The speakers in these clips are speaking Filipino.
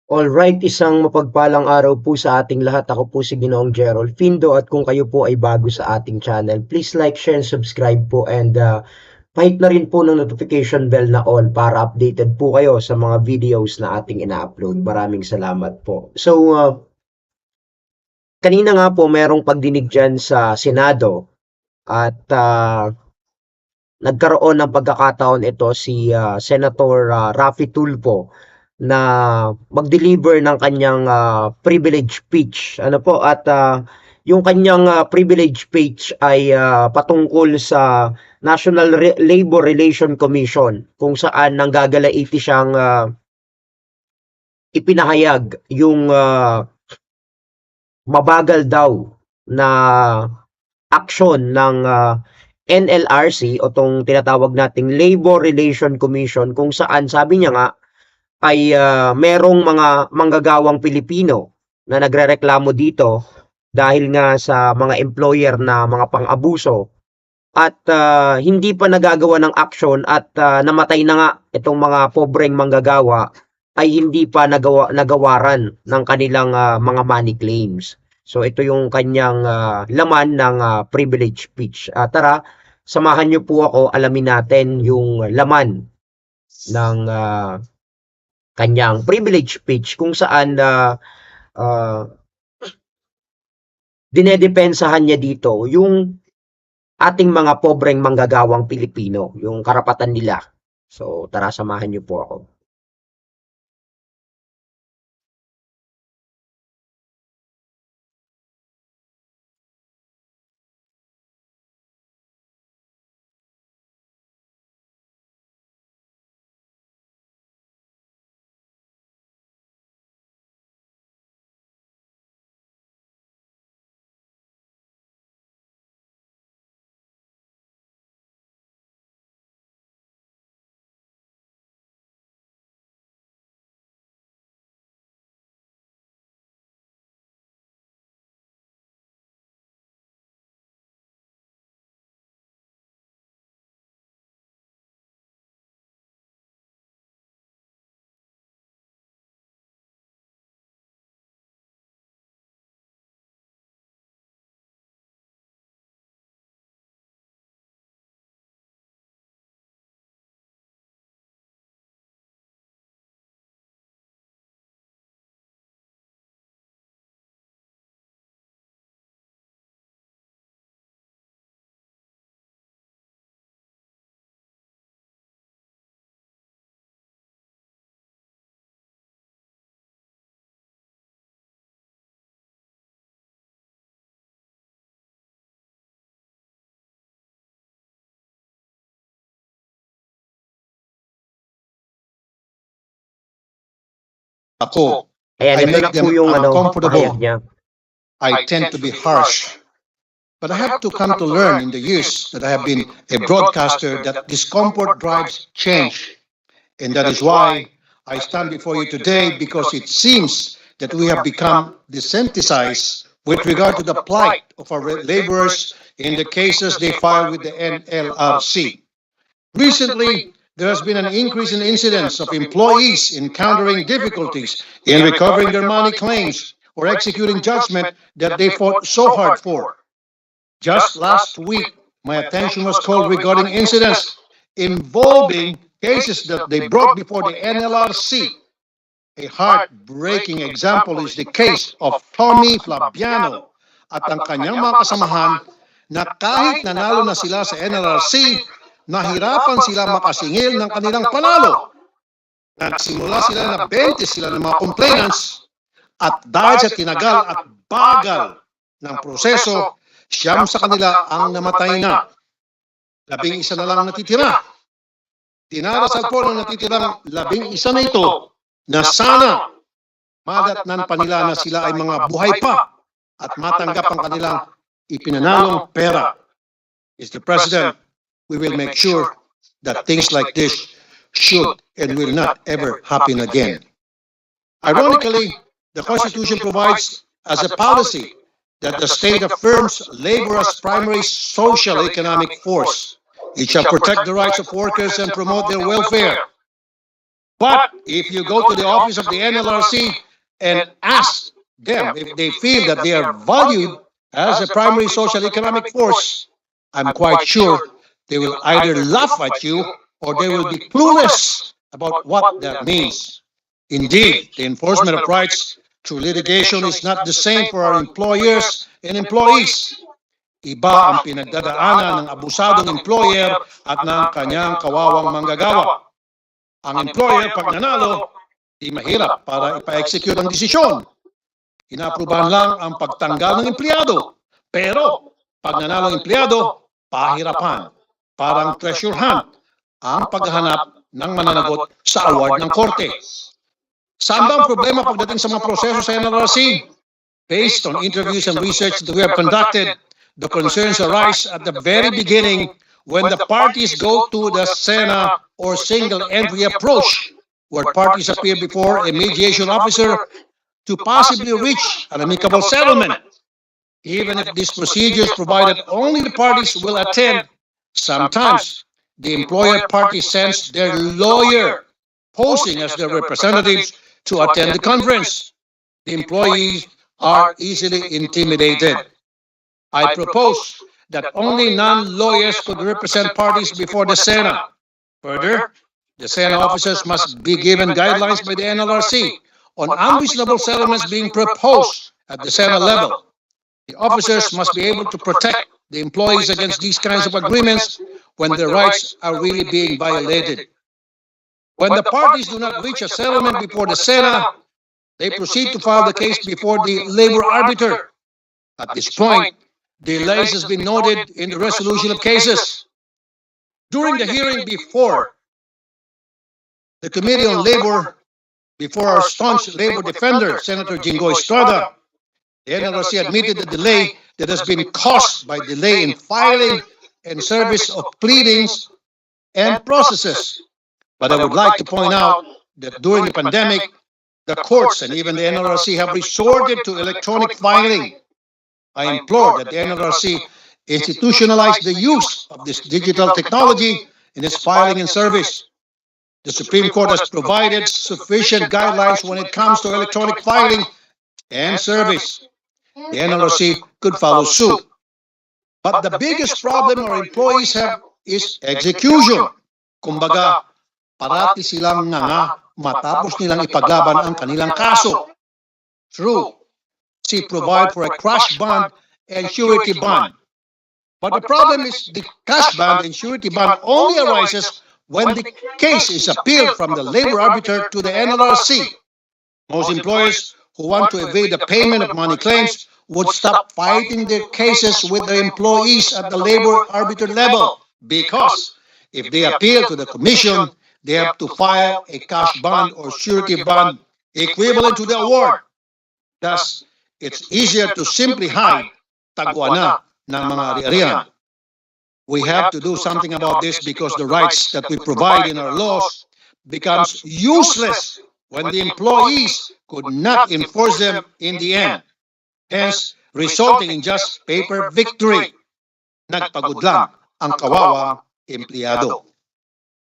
Alright, isang mapagpalang araw po sa ating lahat. Ako po si Ginoong Gerald Findo at kung kayo po ay bago sa ating channel, please like, share, and subscribe po and pahit na rin po ng notification bell na all para updated po kayo sa mga videos na ating ina-upload. Maraming salamat po. So, kanina nga po merong pagdinig dyan sa Senado at nagkaroon ng pagkakataon ito si Senator Raffy Tulfo na mag-deliver ng kanyang privilege speech. Ano po at yung kanyang privilege speech ay patungkol sa National Labor Relation Commission kung saan nanggagalaiti siyang ipinahayag yung mabagal daw na aksyon ng NLRC o tong tinatawag nating Labor Relation Commission kung saan sabi niya nga ay merong mga manggagawang Pilipino na nagrereklamo dito dahil nga sa mga employer na mga pang-abuso at hindi pa nagagawa ng aksyon at namatay na nga itong mga pobreng manggagawa ay hindi pa nagawaran ng kanilang mga money claims. So ito yung kanyang laman ng privilege speech. Tara, samahan niyo po ako, alamin natin yung laman ng kanyang privilege speech kung saan dinedepensahan niya dito yung ating mga pobreng manggagawang Pilipino, yung karapatan nila. So tara, samahan niyo po ako. Ako, Ayan, I ito na make po them yung pahayag uncomfortable. niya. I tend to be harsh. But I have to come to learn in the years that I have been a broadcaster that discomfort drives change. And that is why I stand before you today, because it seems that we have become desensitized with regard to the plight of our laborers in the cases they file with the NLRC. Recently, there has been an increase in incidents of employees encountering difficulties in recovering their money claims or executing judgment that they fought so hard for. Just last week, my attention was called regarding incidents involving cases that they brought before the NLRC. A heartbreaking example is the case of Tommy Flabiano at ang kanyang mga kasamahan na kahit nanalo na sila sa NLRC, nahirapan sila makasingil ng kanilang panalo. Nagsimula sila na 20 sila ng mga complainants at dahil sa tinagal at bagal ng proseso, siyam sa kanila ang namatay na. 11 na lang natitira. Dinarasal po ng natitirang 11 na ito na sana madatnan pa nila na sila ay mga buhay pa at matanggap ang kanilang ipinanalong pera. Mr. President, we will make sure that things like this should and will not ever happen again. Ironically, the Constitution provides as a policy that the state affirms labor as primary social economic force. It shall protect the rights of workers and promote their welfare. But if you go to the office of the NLRC and ask them if they feel that they are valued as a primary social economic force, I'm quite sure they will either laugh at you or they will be clueless about what that means. Indeed, the enforcement of rights through litigation is not the same for our employers and employees. Iba ang pinagdadaanan ng abusadong employer at ng kanyang kawawang manggagawa. Ang employer, pag nanalo, di mahirap para ipa-execute ang desisyon. Inaprubahan lang ang pagtanggal ng empleyado. Pero, pag nanalo ang empleyado, pahirapan. Parang treasure hunt ang paghahanap ng mananagot sa award ng korte. Saan ba ang problema pagdating sa mga proseso sa NLRC? Based on interviews and research that we have conducted, the concerns arise at the very beginning when the parties go to the SENA or single entry approach, where parties appear before a mediation officer to possibly reach an amicable settlement. Even if these procedures provide that only the parties will attend, sometimes the employer party sends their lawyer, posing as their representatives, to attend the conference. The employees are easily intimidated. I propose that only non-lawyers could represent parties before the SENA. Further, the SENA officers must be given guidelines by the NLRC on unreasonable settlements being proposed at the SENA level. The officers must be able to protect the employees against these kinds of agreements when their rights are really being violated. When the parties do not reach a settlement before the SENA, they proceed to file the case before the labor arbiter. At this point, delays has been noted in the resolution of cases. During the hearing before the Committee on Labor, before our staunch labor defender, Senator Jingoy Estrada, the NLRC admitted the delay that has been caused by delay in filing and service of pleadings and processes. But I would like to point out that during the pandemic, the courts and even the NLRC have resorted to electronic filing. I implore that the NLRC institutionalize the use of this digital technology in its filing and service. The Supreme Court has provided sufficient guidelines when it comes to electronic filing and service. The NLRC could follow suit. But the biggest problem our employees have is execution. Kumbaga, parati silang nga matapos nilang ipaglaban ang kanilang kaso. True, she provide for a crash bond and surety bond. But the problem is the cash bond and surety bond only arises when the case is appealed from the labor arbiter to the NLRC. Most employers who want to evade the payment of money claims would stop fighting their cases with their employees at the labor arbiter level because if they appeal to the commission, they have to file a cash bond or surety bond equivalent to the award. Thus, it's easier to simply hide tagwana ng mga ari-arian. We have to do something about this because the rights that we provide in our laws becomes useless when the employees could not enforce them in the end, hence resulting in just paper victory. Nagpagod lang ang kawawang empleyado.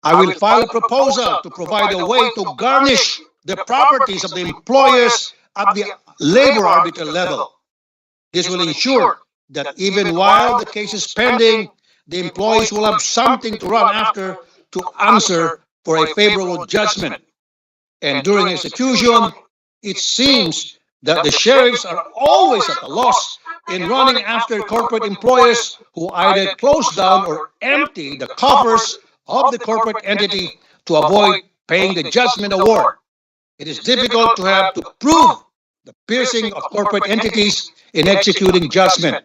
I will file a proposal to provide a way to garnish the properties of the employers at the labor arbiter level. This will ensure that even while the case is pending, the employees will have something to run after to answer for a favorable judgment. And during execution, it seems that the sheriffs are always at a loss in running after corporate employers who either close down or empty the coffers of the corporate entity to avoid paying the judgment award. It is difficult to have to prove the piercing of corporate entities in executing judgment.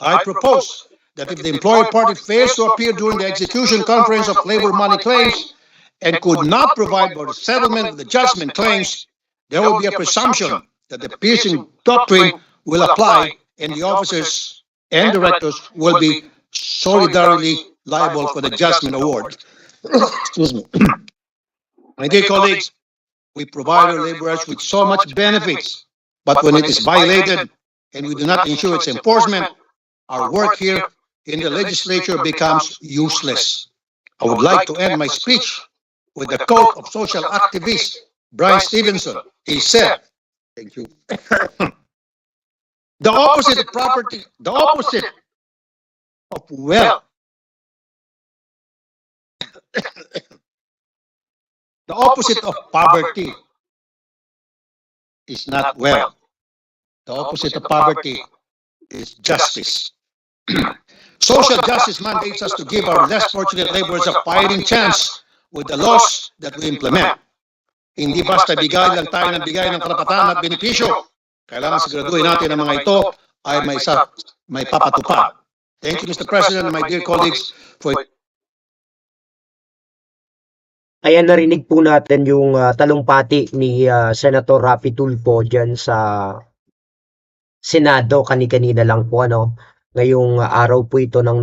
I propose that if the employer party fails to appear during the execution conference of labor money claims and could not provide for the settlement of the judgment claims, there will be a presumption that the piercing doctrine will apply and the officers and directors will be solidarily liable for the judgment award. Excuse me. My dear colleagues, we provide our laborers with so much benefits, but when it is violated and we do not ensure its enforcement, our work here in the legislature becomes useless. I would like to end my speech with the quote of social activist Brian Stevenson. He said, thank you, the opposite of property, the opposite of wealth, the opposite of poverty is not wealth. The opposite of poverty is justice. Social justice mandates us to give our less fortunate laborers a fighting chance with the laws that we implement. Hindi basta bigay lang tayo ng bigay ng karapatan at benepisyo. Kailangan siguraduhin natin ang mga ito ay may papatupad. Thank you, Mr. President, and my dear colleagues, for Ayan, narinig po natin yung talumpati ni Senator Raffy Tulfo dyan sa Senado kani-kanina lang po ano. Ngayong araw po ito ng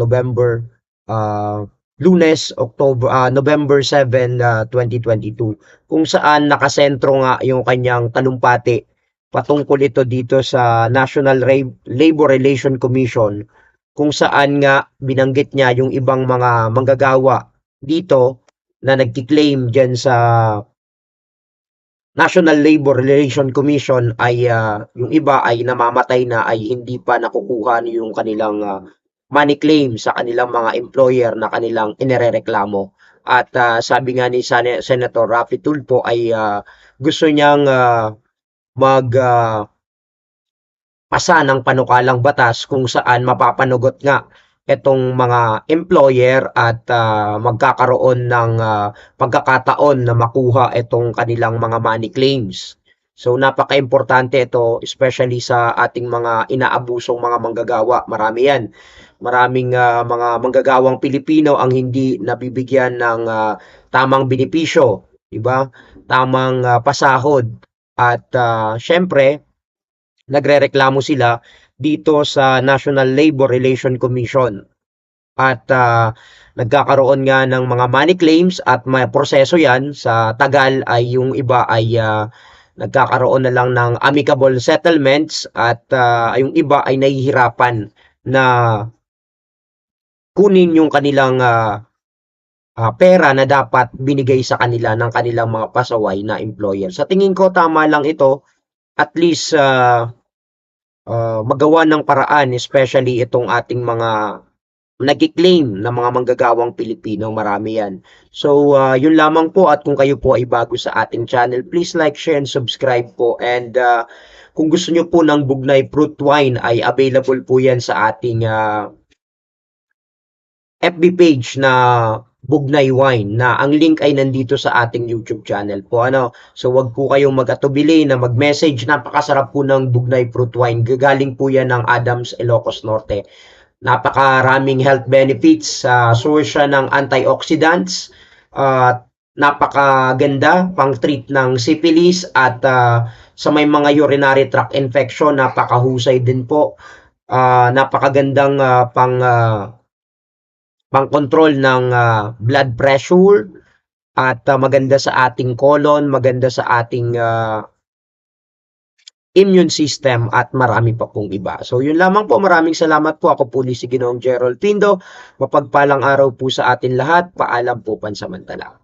Lunes, November 7, 2022, kung saan nakasentro nga yung kanyang talumpati patungkol ito dito sa National Labor Relation Commission, kung saan nga binanggit niya yung ibang mga manggagawa dito na nagki-claim dyan sa National Labor Relation Commission ay yung iba ay namamatay na, ay hindi pa nakukuha yung kanilang money claim sa kanilang mga employer na kanilang inirereklamo. At sabi nga ni Senator Raffy Tulfo ay gusto niyang pasa ng panukalang batas kung saan mapapanagot nga itong mga employer at magkakaroon ng pagkakataon na makuha itong kanilang mga money claims. So napaka-importante ito, especially sa ating mga inaabusong mga manggagawa. Marami yan. Maraming mga manggagawang Pilipino ang hindi nabibigyan ng tamang benepisyo, di ba? Tamang pasahod. At syempre, nagrereklamo sila dito sa National Labor Relation Commission. At nagkakaroon nga ng mga money claims at may proseso yan. Sa tagal ay yung iba ay nagkakaroon na lang ng amicable settlements at yung iba ay nahihirapan na kunin yung kanilang pera na dapat binigay sa kanila ng kanilang mga pasaway na employer. Sa tingin ko tama lang ito, at least magawa ng paraan, especially itong ating mga nagki-claim na mga manggagawang Pilipino. Marami yan. So yun lamang po, at kung kayo po ay bago sa ating channel, please like, share, and subscribe po. And kung gusto nyo po ng Bugnay Fruit Wine ay available po yan sa ating FB page na Bugnay Wine, na ang link ay nandito sa ating YouTube channel po ano. So wag po kayong mag-atubili na mag-message. Napakasarap po ng Bugnay Fruit Wine. Gagaling po yan ng Adams, Ilocos Norte. Napakaraming health benefits, source siya ng antioxidants, napakaganda pang treat ng syphilis at sa may mga urinary tract infection, napakahusay din po. Napakagandang pang-control ng blood pressure at maganda sa ating colon, maganda sa ating immune system at marami pa pong iba. So yun lamang po, maraming salamat po. Ako po si Ginoong Gerald Pindo. Mapagpalang araw po sa atin lahat. Paalam po pansamantala.